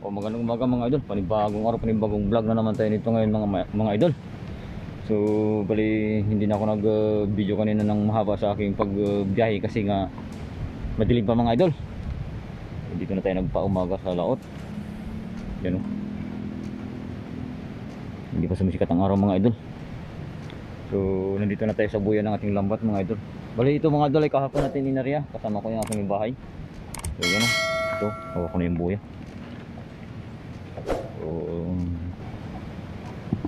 O magandang umaga mga idol, panibagong araw, panibagong vlog na naman tayo nito ngayon mga idol. So bali hindi na ako nag video kanina ng mahaba sa aking pagbiyahe kasi nga madilim pa mga idol. Dito na tayo nagpa-umaga sa laot. Yan o, hindi pa sumisikat ang araw mga idol. So nandito na tayo sa buyan ng ating lambat mga idol. Bali ito mga idol ay kahapon natin inarya, kasama ko yung aking bahay. So yan o, ito, hawak ko na yung buya. So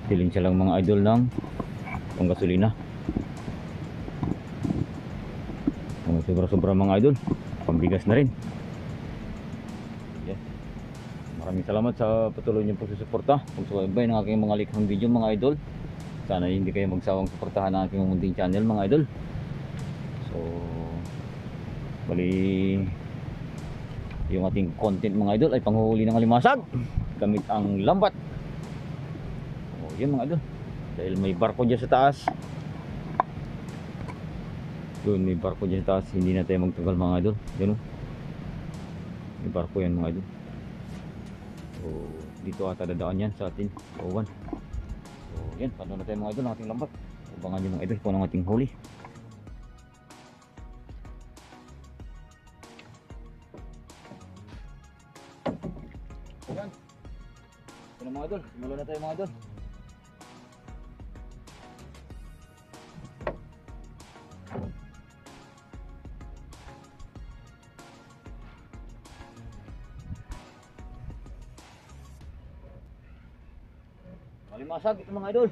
tiling siya lang mga idol ng panggasolina. Sobra-sobra mga idol, pambigas na rin. Yes. Maraming salamat sa patuloy niyong pagsusuporta, pagsubaybay ng aking mga likhang video mga idol. Sana hindi kayo magsawang suportahan ng aking munting channel mga idol. So bali yung ating content mga idol ay panghuhuli ng alimasag gamit ang lambat. O yun mga idol, dahil may barko dyan sa taas. Doon may barko dyan sa taas, hindi na tayo magtagal mga idol. Yan o, may barko yan mga idol. So dito ata dadaan yan sa atin, Owan. So yan, pano na tayo mga idol ng ating lambat. Abangan nyo mga idol kung anong ating huli. Yan, ito na mga idol, simulan na tayo mga idol. Malimasag ito mga idol.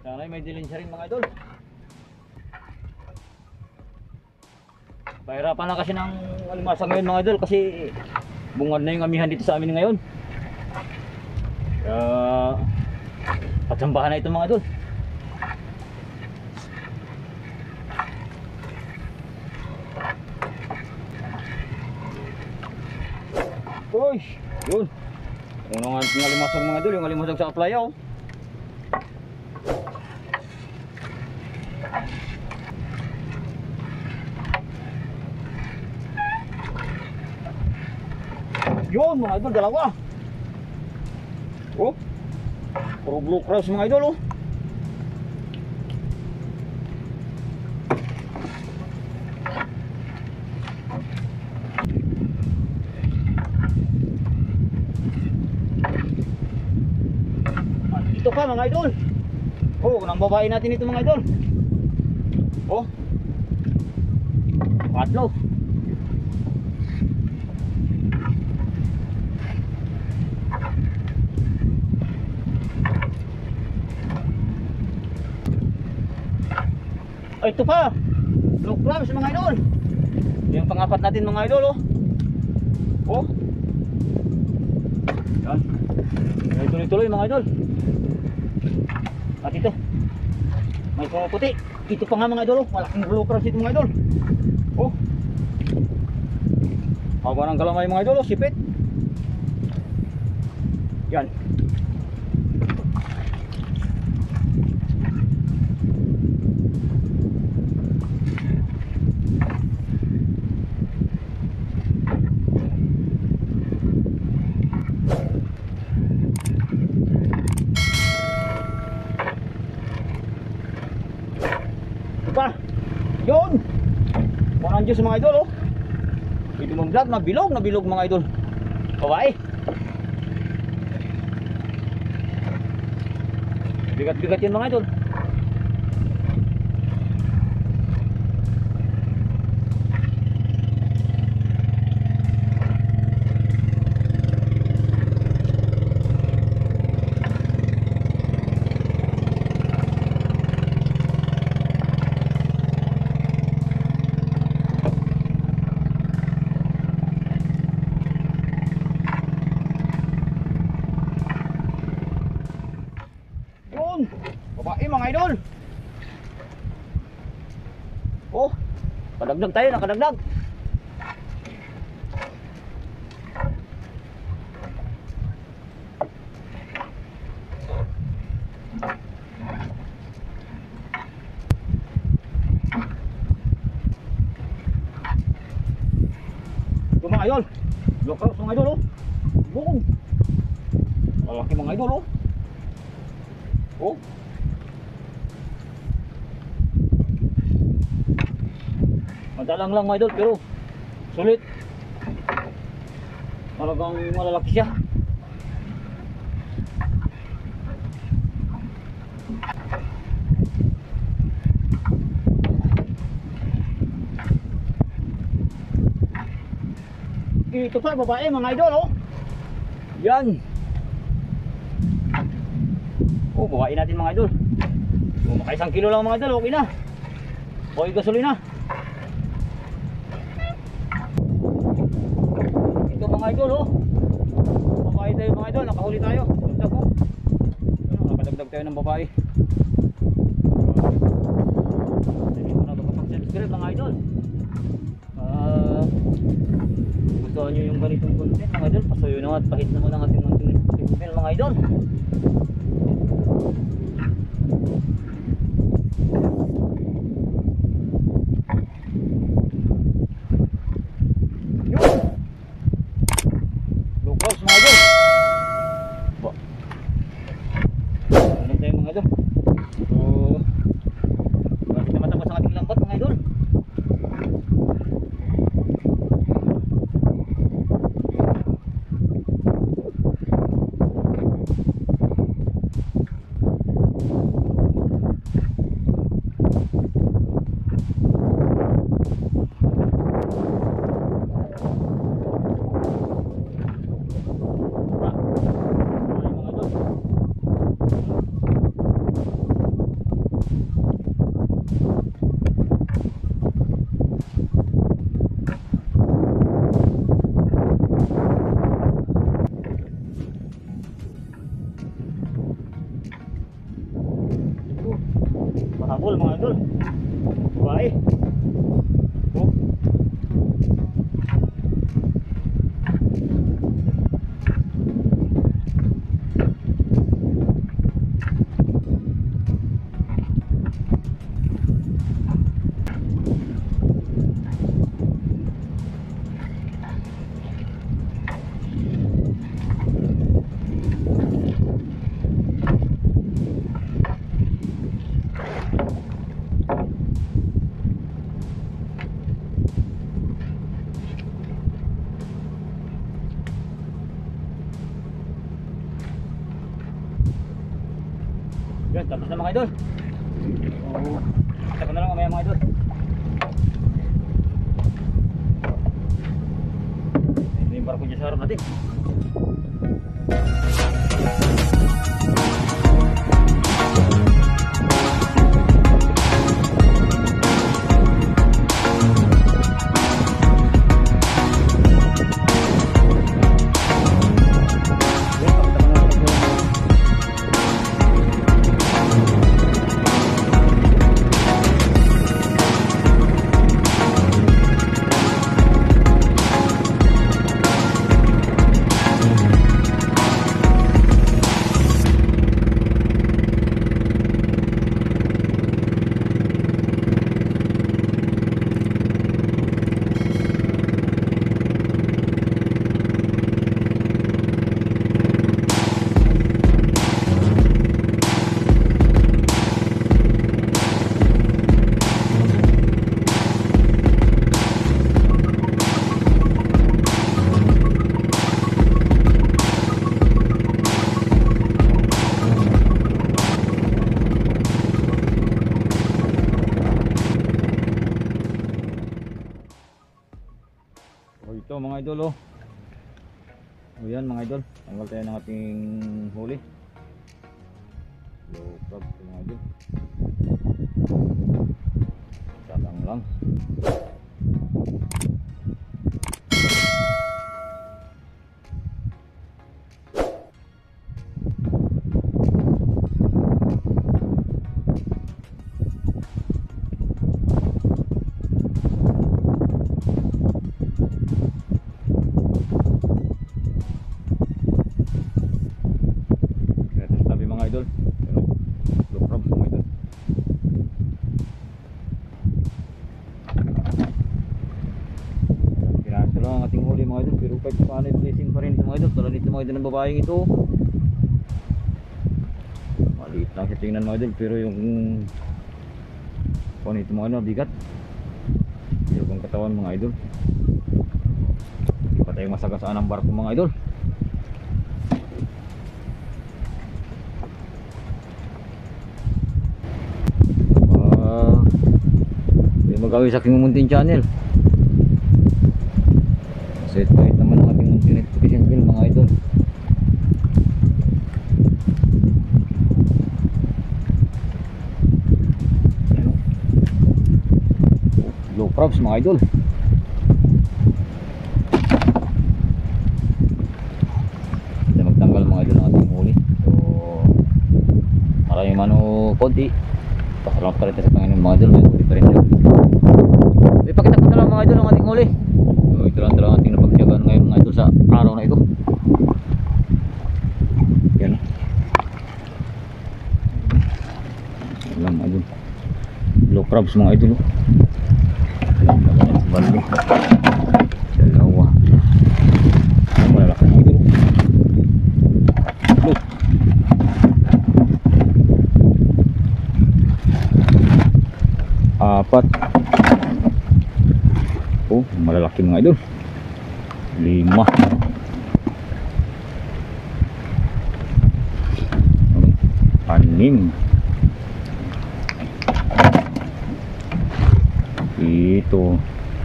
Sana may dilensya rin mga idol. Pahirapan na kasi ng alimasa ngayon mga idol kasi bungad na yung amihan dito sa amin ngayon. Kaya patsambahan na ito mga idol. Uy, yun. Yung alimasag mga idol, yung alimasag sa aplaya oh. Yun mga idol, dalawa. Oh, puro blue cross mga idol oh. At ito pa mga idol. Oh, nang babae natin ito mga idol. Oh, patlo. Ay, ito pa, blue crabs mga idol. Yung pangapat natin mga idol oh. Oh, yan, tuloy-tuloy mga idol. At ito, may puti. Ito pa nga mga idol oh, malaking blue crabs ito mga idol. Oh, haba ng galamay mga idol oh, sipit. Yan. Pa, yun. Kunan Diyos mga idol oh. Ito mong vlog, nabilog mga idol. Babae. Bigat-bigat yun mga idol. Oh, kadagdag tayo, nakadagdag. Ito mga idol, look out mga idol oh. Bukong. Malaki mga idol oh. Oh. Madalang lang mga idol pero sulit. Talagang malalaki siya. Ito pa babae mga idol oh. Yan. Oh, babae natin mga idol. Oh, maka 1 kilo lang mga idol, okay na. Okay, gasolina. Ito mga idol oh. Babae tayo mga idol, nakahuli tayo. Dagdag oh. Ano, nakadagdag tayo ng babae. Hindi ko na makapag-subscribe mga idol. Gusto nyo yung ganitong content mga idol, pasuyo na at pahit naman ang ating mga mga idol. Yun! Locals mga idol. Ano tayo mga idol? So, bakit na matapos ang ating lambat mga idol? Mahabol mga idol. Babae. Oh. Yan, tapos na mga idol. Kita ko na lang mamaya mga idol. Ito yung barko dyan sa harap natin. Ito mga idol oh. O yan mga idol, tanggal tayo ng ating huli. Low crab mga idol. Salang lang. kahit paano blessing pa rin ito mga idol. Tulad dito mga idol ng babaeng ito, maliit lang siya tingnan mga idol, pero yung kung ito mga idol, bigat yung katawan mga idol. Hindi pa tayo masagasaan ng barko mga idol. Magawin sa aking Muntin channel. Set point naman ang ating Muntin notification bell mga idol. Low props mga idol. Hindi magtanggal mga idol ang ating huli. So maraming mano konti. Pasalamat pa rin sa Panginoon mga idol. May huli pa rin yun. Ipakita ko na lang mga idol ang ating huli. So ito lang talagang ating napagtiyagaan ngayon mga idol sa araw na ito. Yan. Yan lang mga idol. Low crabs mga idol. Bali. Dalawa. Ang malalaki mga idol. Look. Apat. Oh, malalaki mga idol. 5. 6. Ito.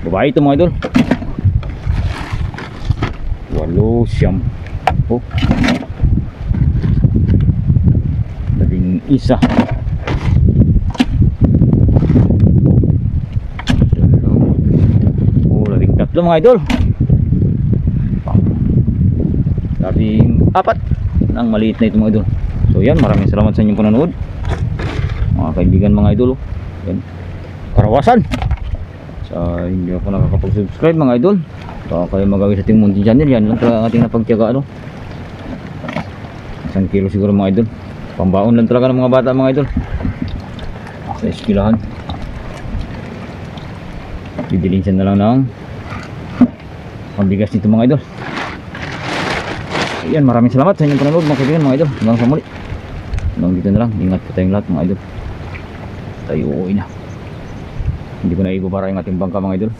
Babae ito mga idol. 8. 9. Oh. 11. Tatlo mga idol. 4. Ang maliit na ito mga idol. So yan, maraming salamat sa inyong panonood mga kaibigan mga idol. Yan. Karawasan sa hindi ako nakakapag-subscribe mga idol. Baka kayo magawin sa ating Muntin channel. Yan lang talaga ating napagtiyaga 1 kilo siguro mga idol. Pambaon lang talaga ng mga bata mga idol sa eskwelahan. Bibilin siya na lang ng pambigas nito mga idol. Ayan, maraming salamat sa inyong panonood mga kaibigan mga idol. Hanggang sa muli. Hanggang dito na lang. Ingat po tayong lahat mga idol. Tayo uuwi na. Hindi ko na ibabara yung ating bangka mga idol.